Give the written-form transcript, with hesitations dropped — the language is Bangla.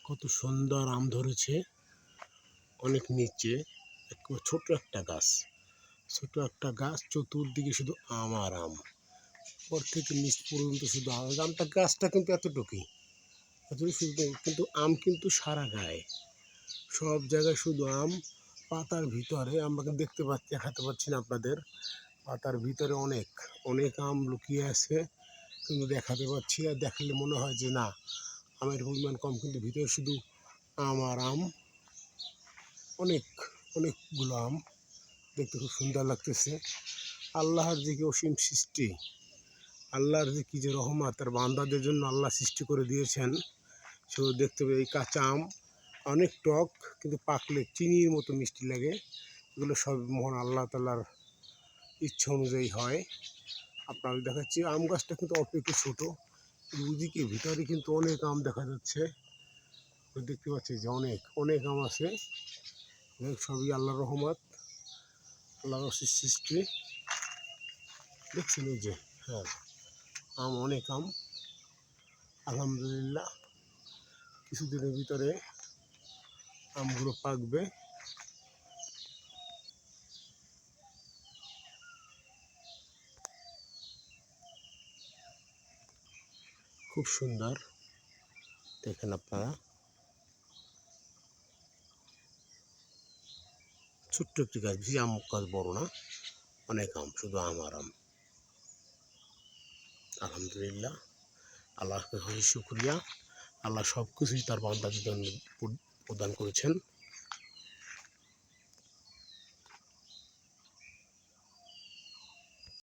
কত সুন্দর আম ধরেছে অনেক নিচে। ছোট একটা গাছ, চতুর্দিকে শুধু আম আর আম, উপর থেকে নিচ পর্যন্ত শুধু আম। আমটা গাছটা কিন্তু এতটুকুই, কিন্তু আম কিন্তু সারা গায়ে, সব জায়গায় শুধু আম। পাতার ভিতরে আমরা দেখাতে পাচ্ছি না আপনাদের, পাতার ভিতরে অনেক অনেক আম লুকিয়ে আছে, কিন্তু দেখাতে পাচ্ছি না। দেখলে মনে হয় যে না, আমের পরিমাণ কম, কিন্তু ভিতরে শুধু আম আর আম। অনেকগুলো আম, দেখতে খুব সুন্দর লাগতেছে। আল্লাহর যে কি অসীম সৃষ্টি, আল্লাহর যে কি যে রহমত, তার বান্দাদের জন্য আল্লাহ সৃষ্টি করে দিয়েছেন। সেগুলো দেখতে পাই। এই কাঁচা আম অনেক টক, কিন্তু পাকলে চিনির মতো মিষ্টি লাগে। এগুলো সব মহান আল্লাহ তাআলার ইচ্ছা অনুযায়ী হয়। আপনাদের দেখাচ্ছি আম গাছটা কিন্তু অল্প একটু ছোটো, ওদিকে ভিতরে কিন্তু অনেক আম দেখা যাচ্ছে। দেখতে পাচ্ছি যে অনেক অনেক আম আছে। সবই আল্লাহর রহমত, আল্লাহর সৃষ্টি। দেখছেন এই যে, হ্যাঁ, আম অনেক আম। আলহামদুলিল্লাহ, কিছুদিনের ভিতরে আমগুলো পাকবে। খুব সুন্দর, দেখেন আপনারা। ছোট্ট একটি গাছ, বেশি আম গাছ বড় না, অনেক আম, শুধু আম আর আম। আলহামদুলিল্লাহ, আল্লাহর কাছে শুকরিয়া। আল্লাহ সব কিছুই তার বান্দাদের জন্য প্রদান করেছেন।